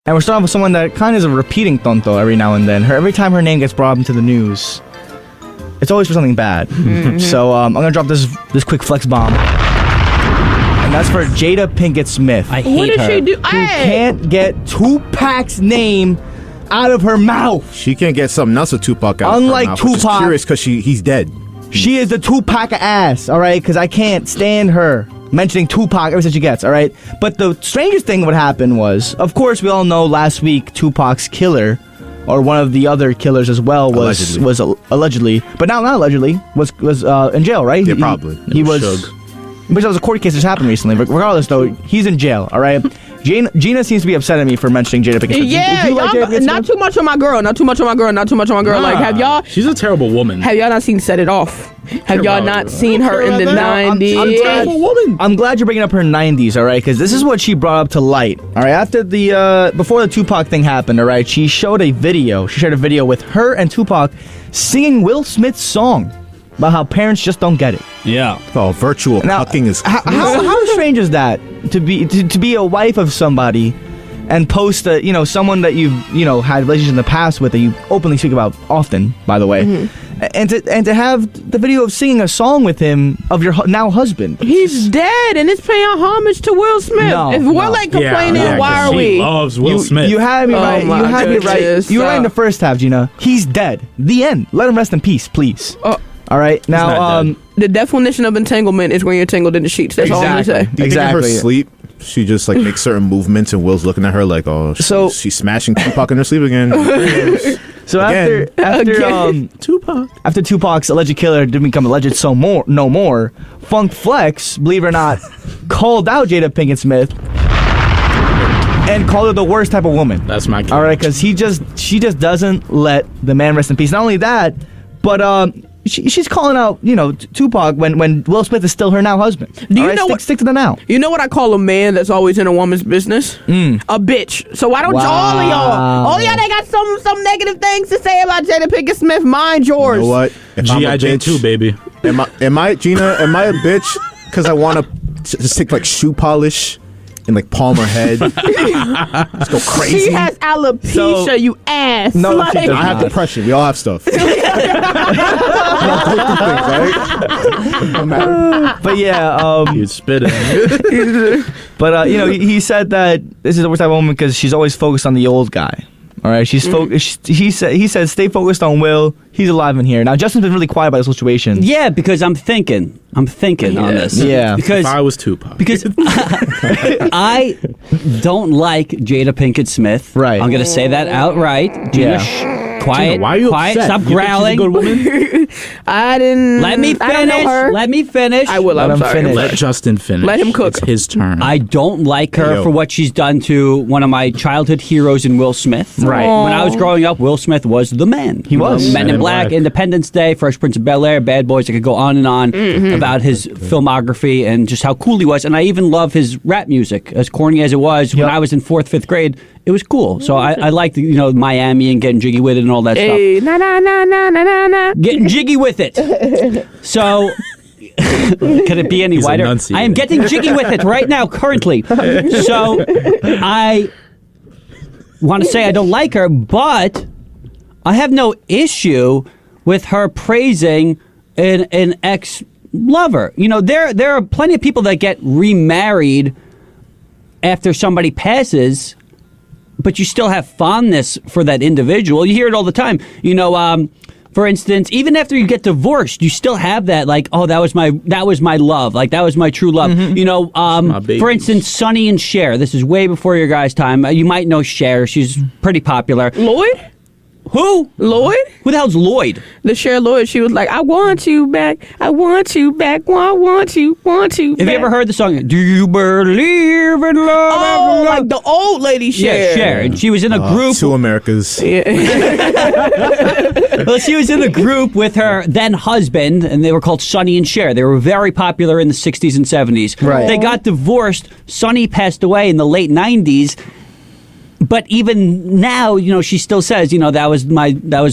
And we're starting with someone that kind of is a repeating tonto every now and then. Every time her name gets brought up into the news, it's always for something bad. So I'm going to drop this quick flex bomb. And that's for Jada Pinkett Smith. I hate her. What did she do? Who can't get Tupac's name out of her mouth. She can't get something else with Tupac out Unlike of her mouth, which is Tupac. curious because he's dead. She is the Tupac ass, all right? Because I can't stand her mentioning Tupac ever since she gets, all right? But the strangest thing what happened was, of course, we all know last week Tupac's killer, or one of the other killers as well, was allegedly, but now not allegedly, was in jail, right? Yeah, probably. He was. But there was a court case that just happened recently. Regardless, though, he's in jail, all right? Gina seems to be upset at me for mentioning Jada Pinkett Smith. Yeah, Do you like Jada Pinkett Smith? not too much on my girl. Not too much on my girl. Not too much on my girl. Like, have y'all? She's a terrible woman. Have y'all not seen Set It Off? Have y'all not seen her in the I'm 90s? Terrible woman. I'm glad you're bringing up her 90s, all right? Because this is what she brought up to light, all right? After before the Tupac thing happened, all right? She shared a video with her and Tupac singing Will Smith's song about how parents just don't get it. Yeah. Oh, virtual Now, cucking is how strange is that to be a wife of somebody and post someone that you've had relationships in the past with that you openly speak about often, by the way, and to have the video of singing a song with him of your now husband. He's dead, and it's paying homage to Will Smith. No, If we're like complaining, why are She we? loves Will Smith. You had me Oh right. my You had me right. goodness. You were right in the first half, Gina. He's dead. The end. Let him rest in peace, please. All right. Now, not dead. The definition of entanglement is when you're tangled in the sheets. That's all I'm gonna say. Do you think in her Exactly. sleep, she just like makes certain movements and Will's looking at her like, oh, she's smashing Tupac in her sleep again. So Again. after Tupac's alleged killer didn't become alleged no more, Funk Flex, believe it or not, called out Jada Pinkett Smith and called her the worst type of woman. That's my kid. All right, because she just doesn't let the man rest in peace. Not only that, but she's calling out Tupac when Will Smith is still her now husband. Do you All know what? Stick to the now. You know what I call a man that's always in a woman's business? A bitch. So why don't Wow. all y'all that got some negative things to say about Jada Pinkett Smith, mind yours. You know what? If I'm a G.I. Jane bitch, 2, baby. Am I Gina? Am I a bitch because I want to just take like shoe polish and like palm her head, just go crazy? She has alopecia, you ass. No, Like, she does I have depression. We all have stuff. We all go through things, right? But yeah, You'd spit it. but he said that this is the worst type of woman because she's always focused on the old guy. All right, she's focused. He said, stay focused on Will. He's alive in here. Now Justin's been really quiet about the situation. Yeah, because I'm thinking on this. Yeah. Because If I was Tupac. because I don't like Jada Pinkett Smith. Right. I'm gonna say that outright. Gina, Yeah. quiet. Gina, why are you quiet. upset? Stop You think she's a growling. good woman? I didn't. Let me I don't know finish. her. Let me finish. I will. Let I'm him sorry. finish. Let Justin finish. Let him cook. It's his turn. I don't like her Yo. for what she's done to one of my childhood heroes in Will Smith. Right. When I was growing up, Will Smith was the man. He was. Men Men in in Black, Black. Independence Day, Fresh Prince of Bel-Air, Bad Boys. I could go on and on about his filmography and just how cool he was. And I even love his rap music. As corny as it was, when Yep. I was in 4th, 5th grade, it was cool. So I liked, Miami and getting jiggy with it and all that stuff. Hey, na na na na na na na. Getting jiggy with it. So, could it be any He's wider? enunciating. I am getting jiggy with it right now, currently. So, I want to say I don't like her, but I have no issue with her praising an ex-lover. There are plenty of people that get remarried after somebody passes, but you still have fondness for that individual. You hear it all the time. For instance, even after you get divorced, you still have that, like, oh, that was my love, like that was my true love. My babies. For instance, Sonny and Cher. This is way before your guys' time. You might know Cher. She's pretty popular. Lloyd? Who? Lloyd? Who the hell's Lloyd? The Cher Lloyd. She was like, I want you back. I want you back. I want you back. Have you ever heard the song, Do You Believe in Love? Oh, like the old lady Cher. Yeah, Cher. And she was in a group. Two Americas. Well, she was in a group with her then husband, and they were called Sonny and Cher. They were very popular in the 60s and 70s. Right. They got divorced. Sonny passed away in the late 90s. But even now, she still says, that was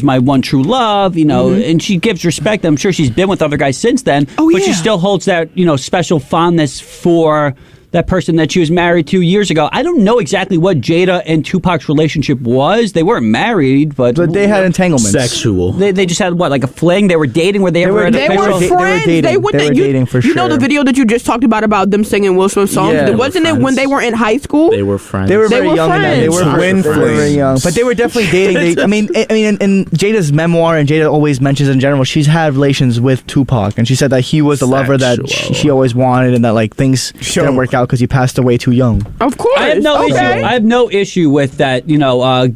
my one true love, and she gives respect. I'm sure she's been with other guys since then. Oh, but she yeah. still holds that, special fondness for that person that she was married to years ago. I don't know exactly what Jada and Tupac's relationship was. They weren't married, but they had entanglements. Sexual. They just had like a fling. They were dating. Were they ever? were- in a They picture? were They were friends. dating. They went They were dating for You know the sure. video that you just talked about them singing Will Smith songs? Yeah. They were Wasn't it when friends. they were in high school? They were friends. They were They very were young in that. They were friends. Twin they were very flames. young, but they were definitely dating. I mean, in Jada's memoir, and Jada always mentions in general, she's had relations with Tupac, and she said that he was the lover that Sexual. she always wanted, and that like things didn't work out because he passed away too young. Of course. I have no issue. Okay. I have no issue with that.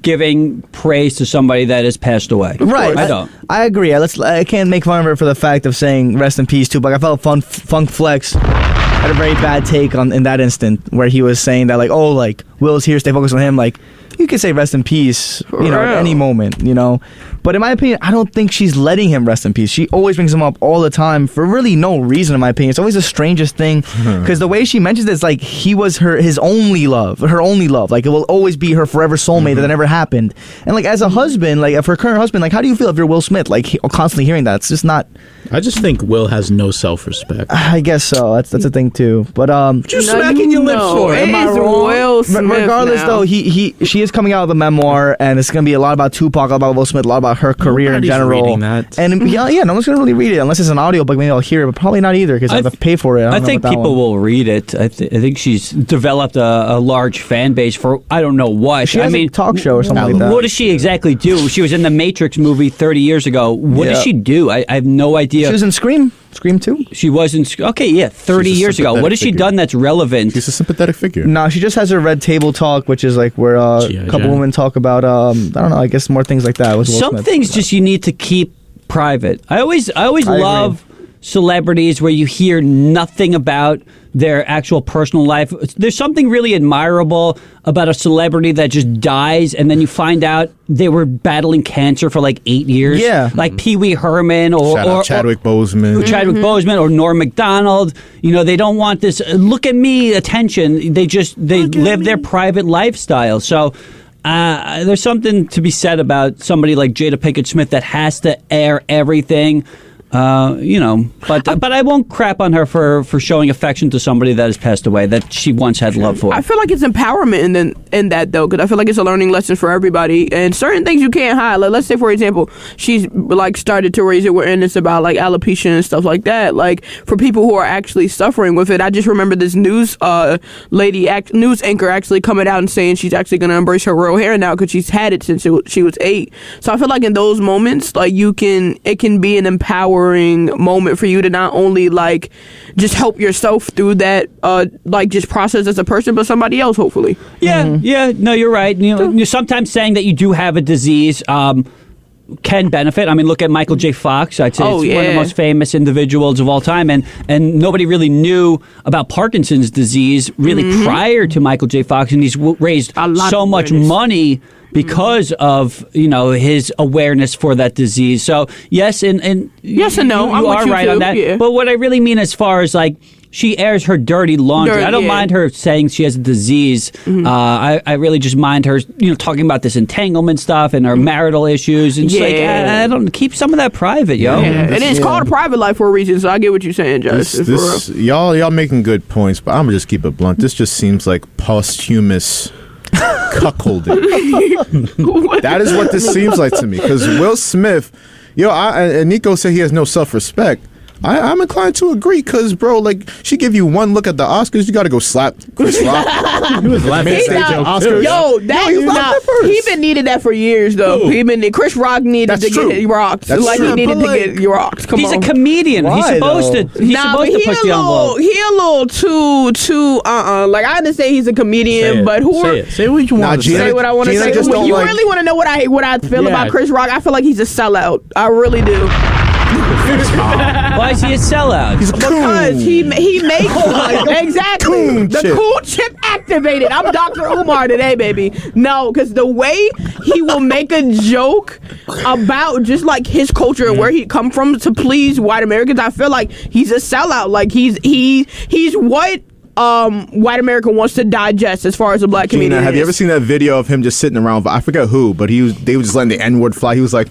Giving praise to somebody that has passed away. Right. I don't. I agree. I can't make fun of her for the fact of saying rest in peace Tupac. I felt Funk Flex had a very bad take in that instant where he was saying that like, oh, like Will's here, stay focused on him. Like, you can say rest in peace, at any moment, But in my opinion, I don't think she's letting him rest in peace. She always brings him up all the time for really no reason, in my opinion. It's always the strangest thing because the way she mentions it is like he was his only love, her only love. Like it will always be her forever soulmate that never happened. And like as a husband, like if her current husband, like how do you feel if you're Will Smith? Like constantly hearing that, it's just not. I just think Will has no self-respect. I guess so. That's a thing too. But You smacking your lips for it? It Am I is wrong? Will Smith regardless now. though, she is coming out with a memoir, and it's gonna be a lot about Tupac, a lot about Will Smith, a lot about her career Nobody's in general. reading that. And yeah, no one's gonna really read it unless it's an audiobook. Maybe I'll hear it, but probably not either because I have to pay for it. I don't know think about that people one. will read it. I think she's developed a large fan base for I don't know what. She has a talk show or something like that. What does she exactly do? She was in the Matrix movie 30 years ago. What does Yeah. she do? I have no idea. She was in Scream 2. She was in. Okay, yeah, 30 She's a years ago. What has she sympathetic done that's relevant? She's a sympathetic figure. No, she just has her Red Table Talk, which is like where a G.I. couple Jane. women talk about I don't know, I guess more things like that. With Will Some Smith. things just you need to keep private. I always agree. love celebrities where you hear nothing about their actual personal life. There's something really admirable about a celebrity that just dies and then you find out they were battling cancer for like 8 years. Yeah. Like Pee Wee Herman or Shout out Chadwick Boseman. Chadwick Boseman or Norm Macdonald. They don't want this look at me attention. They live their private lifestyle. So there's something to be said about somebody like Jada Pinkett Smith that has to air everything. But I won't crap on her for showing affection to somebody that has passed away that she once had love for. I feel like it's empowerment in that though, because I feel like it's a learning lesson for everybody. And certain things you can't hide. Like let's say for example, she's like started to raise awareness about like alopecia and stuff like that. Like for people who are actually suffering with it, I just remember this news news anchor actually coming out and saying she's actually going to embrace her real hair now because she's had it since she was 8. So I feel like in those moments, like it can be an empowering moment for you to not only like just help yourself through that like just process as a person, but somebody else hopefully. Yeah, no, you're right. Sometimes saying that you do have a disease can benefit. I mean, look at Michael J. Fox. I'd say it's one of the most famous individuals of all time, and nobody really knew about Parkinson's disease really prior to Michael J. Fox, and he's raised so much money because of his awareness for that disease. So yes, and yes and no. you I'm with are you right too, on that. yeah. But what I really mean as far as like she airs her dirty laundry. I don't mind her saying she has a disease. I really just mind her talking about this entanglement stuff and her marital issues and just like I don't keep some of that private, yo. And it's called a private life for a reason. So I get what you're saying, Josh. Y'all making good points, but I'm gonna just keep it blunt. This just seems like posthumous cuckolding. That is what this seems like to me. Because Will Smith, and Nico said he has no self-respect. I'm inclined to agree because, bro, like, she give you one look at the Oscars, you got to go slap Chris Rock. He was laughing at that joke. Oscars. Yo, he laughed at first. he been needed that for years though. Chris Rock needed That's to true. get rocked. That's like true. he needed But, to get rocked. Come He's on. a comedian. Why, he's supposed though? to. He's supposed to push the envelope. He a little too like I understand he's a comedian, but Say what you want to Gina, say. say what I want to Gina say. just When don't you like- really want to know what I feel Yeah. about Chris Rock, I feel like he's a sellout. I really do. Why is he a sellout? Because he makes exactly Coon the chip. cool chip activated. I'm Dr. Umar today, baby. No, because the way he will make a joke about just like his culture and where he come from to please white Americans, I feel like he's a sellout. Like he's what white America wants to digest as far as the black community. Gina, have you ever is. seen that video of him just sitting around? I forget who, but they were just letting the N-word fly. He was like,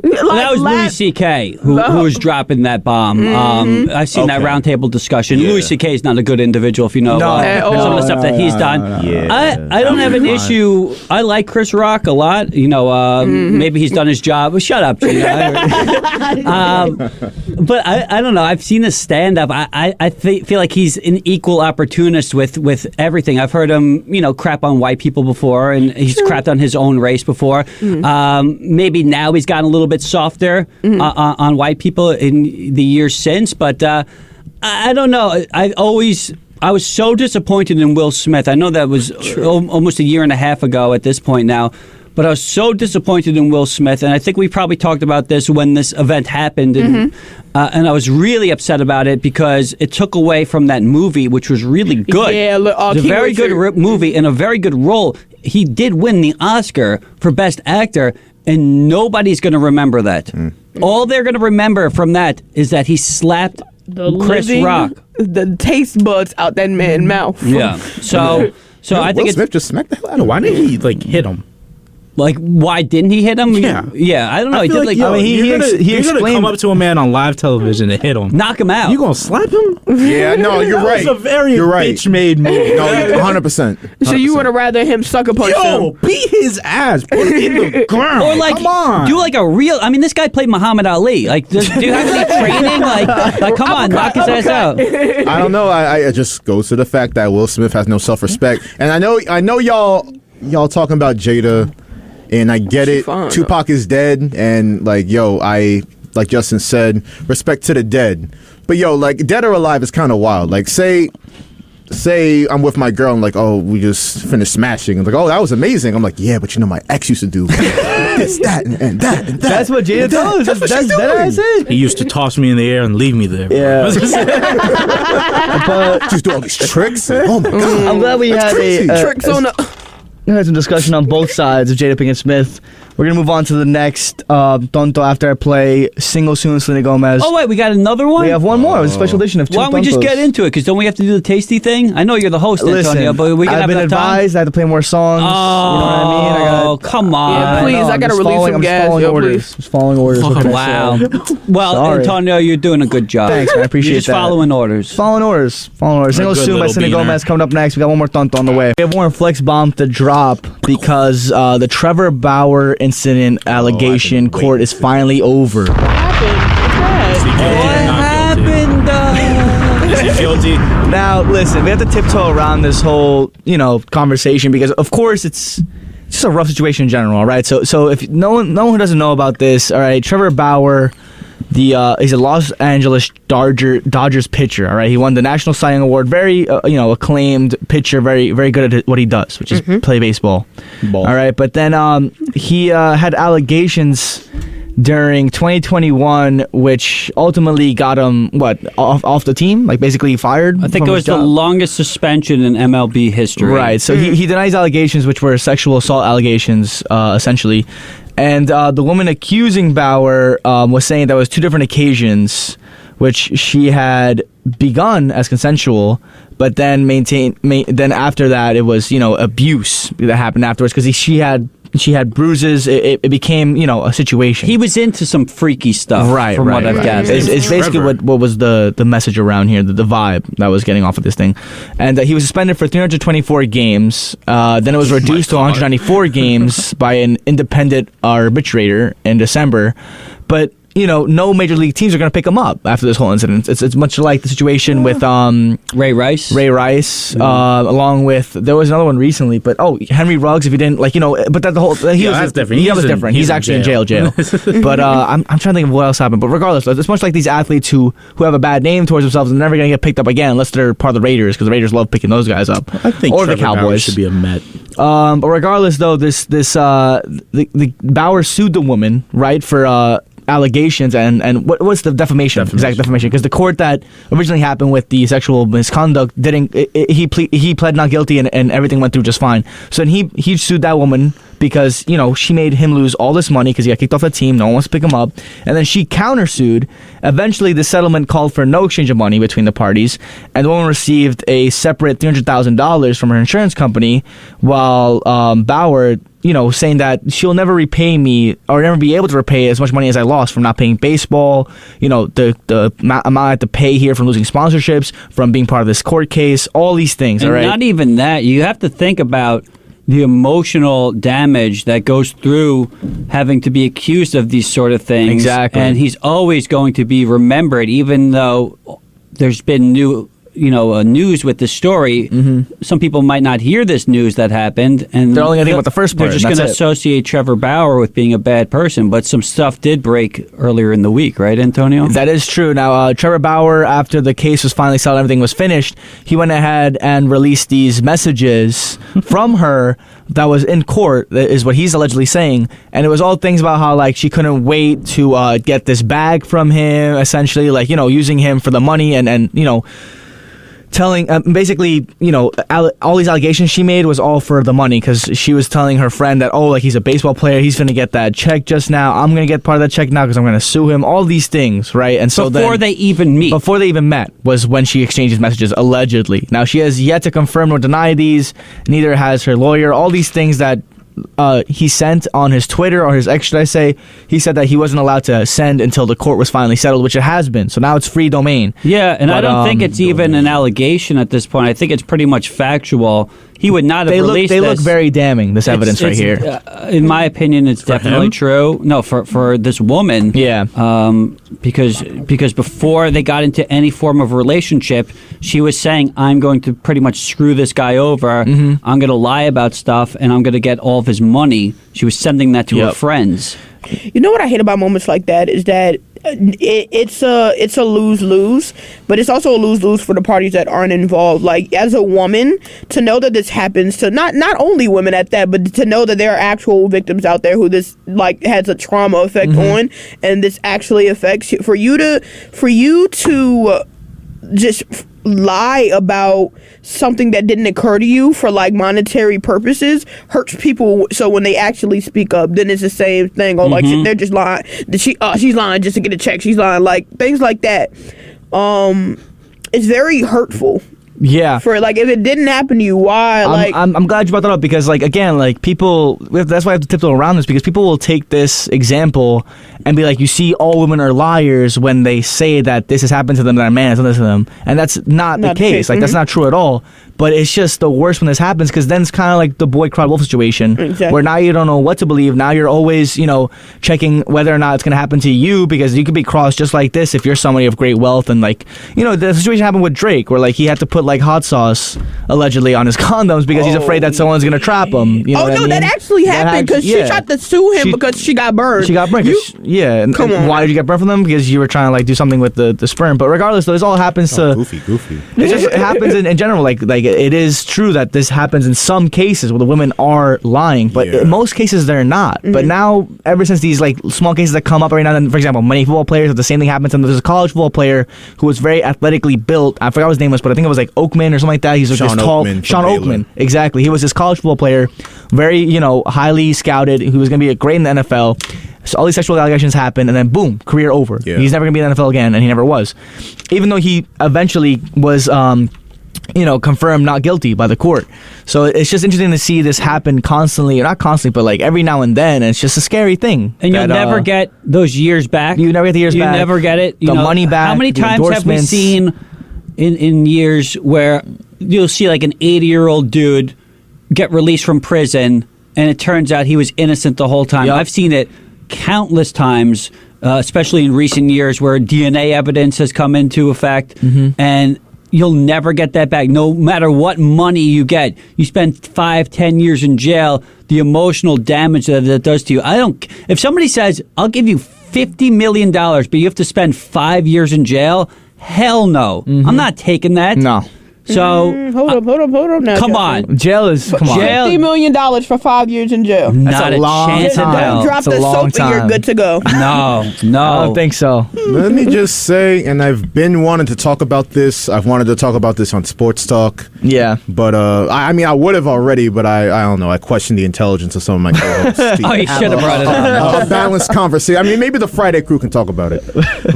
Like that was Louis C.K. who was dropping that bomb. I've seen that roundtable discussion. Louis C.K. is not a good individual, if you know some of the stuff that he's done. I don't have an issue. I like Chris Rock a lot. You know, maybe he's done his job. Well, shut up, Gina. But I don't know. I've seen his stand-up. I feel like he's an equal opportunist with everything. I've heard him, crap on white people before, and he's crapped on his own race before. Maybe now he's gotten a little bit softer on white people in the years since, but I don't know. I was so disappointed in Will Smith. I know that was almost a year and a half ago at this point now, but I was so disappointed in Will Smith, and I think we probably talked about this when this event happened, and I was really upset about it because it took away from that movie, which was really good. Yeah, it's a very good movie and a very good role. He did win the Oscar for Best Actor, and nobody's going to remember that. All they're going to remember from that is that he slapped Chris Rock. The taste buds out that man's mouth. Yeah. So I think Will Smith just smacked the hell out of him. Why didn't he hit him? Like, why didn't he hit him? Yeah. I don't know. He did you're gonna come up to a man on live television and hit him, knock him out. You gonna slap him? Yeah, no, you're right. It's a very bitch-made move. No, 100%. So you would have rather him sucker punch him? Beat his ass, put him in the ground. Or come on, do like a real. I mean, this guy played Muhammad Ali. Like, do you have any training? Like, come on, knock his ass out. I don't know. I just goes to the fact that Will Smith has no self-respect, and I know y'all talking about Jada. And I get it. Tupac is dead, and like Justin said, respect to the dead. But like dead or alive is kind of wild. Like say I'm with my girl and like, oh, we just finished smashing. And like, oh, that was amazing. I'm like, yeah, but my ex used to do this, that, and that, and that. That's what Jada does. That's it. He used to toss me in the air and leave me there. Yeah. But just do all these tricks. Oh my god. I'm glad we had tricks on the. We had some discussion on both sides of Jada Pinkett Smith. We're going to move on to the next Tonto after I play Single Soon, Selena Gomez. Oh, wait, we got another one? We have one more. It was a special edition of two Why don't we just get into it? Because don't we have to do the tasty thing? I know you're the host, Antonio, but we can I've been advised I have to play more songs. Oh, you know what I mean? Come on. Yeah, please, I got to release some gas. Just following orders. Wow. Well, Sorry. Antonio, you're doing a good job. Thanks, man. I appreciate you're just that. following orders. Following orders. Single Soon by Selena Gomez coming up next. We got one more Tonto on the way. We have one flex bomb to drop because the Trevor Bauer incident allegation court is finally over. What happened? Is he guilty? Now, listen, we have to tiptoe around this whole, conversation because, of course, it's just a rough situation in general, all right? So if no one who doesn't know about this, all right, Trevor Bauer, he's a Los Angeles Dodgers pitcher, all right? He won the National Cy Young Award, very, acclaimed pitcher, very, very good at what he does, which is play baseball. All right, but then he had allegations during 2021, which ultimately got him off the team, like basically fired. I think it was the longest suspension in MLB history. Right. So he denies allegations, which were sexual assault allegations, essentially. And the woman accusing Bauer was saying that was two different occasions, which she had begun as consensual, but then then after that it was abuse that happened afterwards because she had bruises. It became a situation. He was into some freaky stuff, right? From what I've gathered, it's basically what was the message around here, the vibe that was getting off of this thing, and he was suspended for 324 games. Then it was reduced to 194 games by an independent arbitrator in December, but. No major league teams are going to pick him up after this whole incident. It's much like the situation with Ray Rice, along with there was another one recently, but Henry Ruggs. If you didn't but that the whole that's different. He was different. He's actually in jail. But I'm trying to think of what else happened. But regardless, it's much like these athletes who have a bad name towards themselves and never going to get picked up again unless they're part of the Raiders because the Raiders love picking those guys up. I think or Trevor the Cowboys Bauer should be a Met. But regardless, though, the Bauer sued the woman for. Allegations and what's the defamation? Exact defamation, because the court that originally happened with the sexual misconduct didn't. He pled not guilty and everything went through just fine. So then he sued that woman because she made him lose all this money because he got kicked off the team. No one wants to pick him up, and then she countersued. Eventually, the settlement called for no exchange of money between the parties, and the woman received a separate $300,000 from her insurance company, while Bauer. saying that she'll never repay me or never be able to repay as much money as I lost from not paying baseball. The amount I had to pay here from losing sponsorships, from being part of this court case, all these things. And all right. not even that. You have to think about the emotional damage that goes through having to be accused of these sort of things. Exactly. And he's always going to be remembered, even though there's been news with the story. Some people might not hear this news that happened, and they're only going to think about the first part. They're just going to associate Trevor Bauer with being a bad person. But some stuff did break earlier in the week, right, Antonio? That is true. Now, Trevor Bauer, after the case was finally settled, everything was finished, he went ahead and released these messages from her that was in court, is what he's allegedly saying. And it was all things about how, like, she couldn't wait to get this bag from him, essentially, like, using him for the money and telling basically, all these allegations she made was all for the money, because she was telling her friend that, like, he's a baseball player, he's going to get that check just now, I'm going to get part of that check now because I'm going to sue him, all these things, right? And so before they even met was when she exchanged these messages, allegedly. Now, she has yet to confirm or deny these, neither has her lawyer. All these things that he sent on his Twitter, or his X, should I say, he said that he wasn't allowed to send until the court was finally settled, which it has been. So now it's free domain. Yeah, and I don't think it's even an allegation at this point. I think it's pretty much factual. He would not have released this. They look very damning, this evidence right here. In my opinion, it's definitely true. No, for this woman. Yeah. Because before they got into any form of relationship, she was saying, I'm going to pretty much screw this guy over. I'm going to lie about stuff, and I'm going to get all of his money. She was sending that to her friends. You know what I hate about moments like that is that it's a lose-lose, but it's also a lose-lose for the parties that aren't involved. Like, as a woman, to know that this happens to not only women at that, but to know that there are actual victims out there who this, like, has a trauma effect on, and this actually affects you. For you to just lie about something that didn't occur to you for, like, monetary purposes hurts people. So when they actually speak up, then it's the same thing. Or like, they're just lying. She's lying just to get a check. She's lying, like, things like that. It's very hurtful. Yeah. For, like, if it didn't happen to you, why? Like, I'm glad you brought that up, because, like, again, like, people, that's why I have to tiptoe around this, because people will take this example and be like, you see, all women are liars when they say that this has happened to them, that a man has done this to them. And that's not the case. Like, that's not true at all. But it's just the worst when this happens, because then it's kind of like the boy cried wolf situation, where now you don't know what to believe. Now you're always, checking whether or not it's going to happen to you, because you could be crossed just like this if you're somebody of great wealth. And, like, the situation happened with Drake, where, like, he had to put, like, hot sauce allegedly on his condoms because he's afraid that someone's going to trap him. That actually happened, because she tried to sue him because she got burned. She got burned. Come on. Why did you get burned from them? Because you were trying to, like, do something with the sperm. But regardless, though, this all happens to... Goofy. It happens in general. Like it is true that this happens in some cases where the women are lying, but in most cases they're not. But now, ever since these, like, small cases that come up every now and then, for example, many football players, the same thing happens to them. There's a college football player who was very athletically built. I forgot what his name was, but I think it was like Oakman or something like that. He's like this tall... Sean Oakman. Exactly. He was this college football player, very, highly scouted, who was going to be great in the NFL. So all these sexual allegations happen, and then boom, career over. Yeah. He's never going to be in the NFL again, and he never was. Even though he eventually was... confirmed not guilty by the court. So it's just interesting to see this happen constantly, or not constantly, but, like, every now and then. And it's just a scary thing. And you'll never get those years back. You never get the years back. You never get it. The money back. How many times have we seen in years where you'll see, like, an 80-year-old dude get released from prison, and it turns out he was innocent the whole time? I've seen it countless times, especially in recent years, where DNA evidence has come into effect, and you'll never get that back. No matter what money you get, you spend 5-10 years in jail, the emotional damage that does to you. If somebody says, I'll give you $50 million, but you have to spend 5 years in jail, hell no. I'm not taking that. No. So hold up now. Come on. Jail is $50 million for 5 years in jail. Not a chance in hell. Drop the soap and you're good to go. No. I don't think so. Let me just say, and I've been wanting to talk about this. I've wanted to talk about this on Sports Talk. Yeah. But I mean, I would have already, but I don't know. I question the intelligence of some of my co-hosts. Oh, you should have brought it up. A balanced conversation. I mean, maybe the Friday crew can talk about it.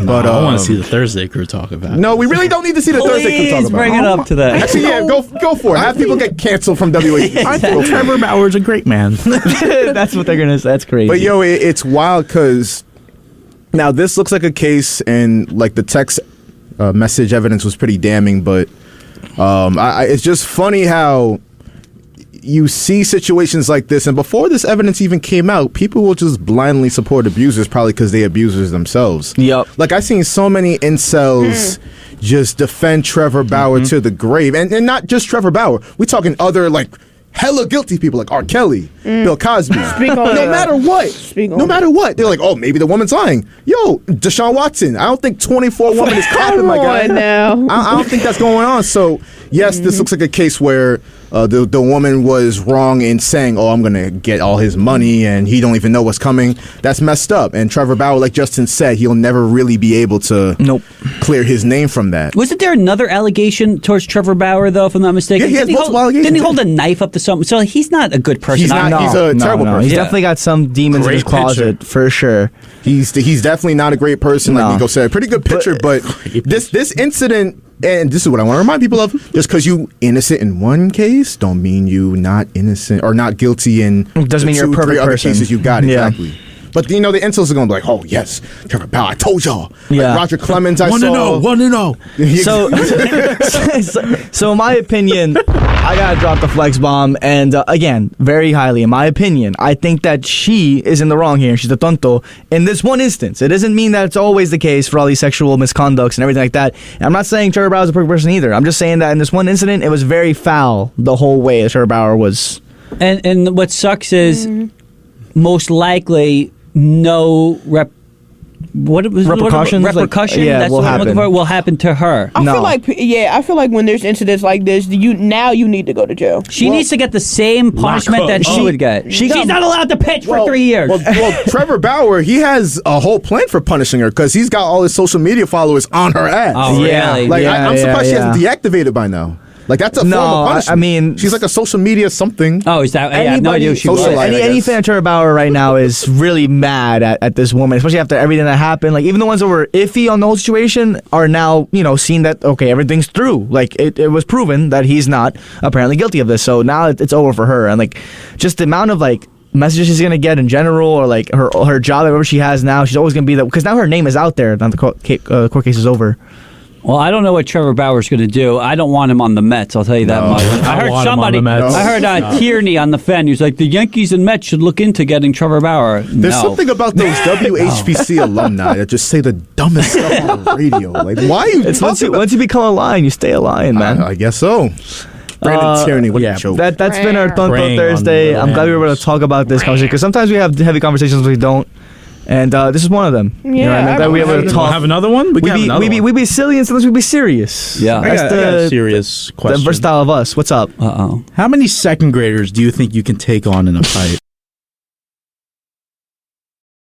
But I want to see the Thursday crew talk about it. No, we really don't need to see the Thursday crew talk about Bring it. it up to that. Actually, yeah, go for it. Have people get canceled from WHP. I think Trevor Bauer's a great man. That's what they're gonna say. That's crazy. But yo, it's wild because now this looks like a case, and like the text message evidence was pretty damning. But it's just funny how you see situations like this, and before this evidence even came out, people will just blindly support abusers, probably because they abusers themselves. Yep. Like I've seen so many incels just defend Trevor Bauer to the grave, and not just Trevor Bauer. We talking other like hella guilty people like R. Kelly, Bill Cosby. No matter what. No matter what. They're like, oh, maybe the woman's lying. Yo, Deshaun Watson. I don't think 24 woman is capping, my guy. Now. I don't think that's going on. So, yes, this looks like a case where the woman was wrong in saying, oh, I'm going to get all his money and he don't even know what's coming. That's messed up. And Trevor Bauer, like Justin said, he'll never really be able to clear his name from that. Wasn't there another allegation towards Trevor Bauer, though, if I'm not mistaken? Yeah, he has multiple allegations. Didn't he hold a knife up to something? So he's not a good person. He's not. He's a terrible person. He's definitely got some demons in his closet, for sure. He's definitely not a great person, like Nico said. Pretty good pitcher, but this incident, and this is what I want to remind people of, just because you innocent in one case don't mean you not innocent or not guilty in doesn't mean you're a perfect other person. cases you got. Yeah. Exactly. But the incels are going to be like, oh yes, Trevor Bauer, I told y'all. Yeah. Like Roger Clemens, I saw. 1-0. So in my opinion, I gotta drop the flex bomb, and again, very highly in my opinion, I think that she is in the wrong here. She's the tonto in this one instance. It doesn't mean that it's always the case for all these sexual misconducts and everything like that. And I'm not saying Trevor Bauer is a perfect person either. I'm just saying that in this one incident, it was very foul the whole way that Trevor Bauer was. And what sucks is most likely repercussion. Yeah, that's will what I'm looking happen. for. Will happen to her. I feel like when there's incidents like this, you need to go to jail. She needs to get the same punishment that she would get. She's not allowed to pitch for 3 years. Well, Trevor Bauer, he has a whole plan for punishing her because he's got all his social media followers on her ass. Oh, really? Like I'm surprised she hasn't deactivated by now. Like that's a form of punishment. I mean, she's like a social media something. Oh, is that? I have no idea who she was. Any fan of Trevor Bauer right now is really mad at this woman, especially after everything that happened. Like even the ones that were iffy on the whole situation are now seeing that everything's through. Like it was proven that he's not apparently guilty of this. So now it's over for her, and like just the amount of like messages she's gonna get in general, or like her job, whatever she has now, she's always gonna be that because now her name is out there. Now the court case is over. Well, I don't know what Trevor Bauer's going to do. I don't want him on the Mets. I'll tell you that much. I heard somebody. I heard Tierney on the fan. He was like, the Yankees and Mets should look into getting Trevor Bauer. There's something about those WHBC alumni that just say the dumbest stuff on the radio. Like, why are you talking about? Once you become a lion, you stay a lion, man. I guess so. Brandon Tierney, what a joke. That's been our Tonto Thursday. I'm glad we were able to talk about this conversation because sometimes we have heavy conversations, we don't. And this is one of them. Yeah, that we able to talk. Have another one? We be silly and sometimes we be serious. Yeah, I got a serious question. The versatile of us. What's up? Uh-oh. How many second graders do you think you can take on in a fight?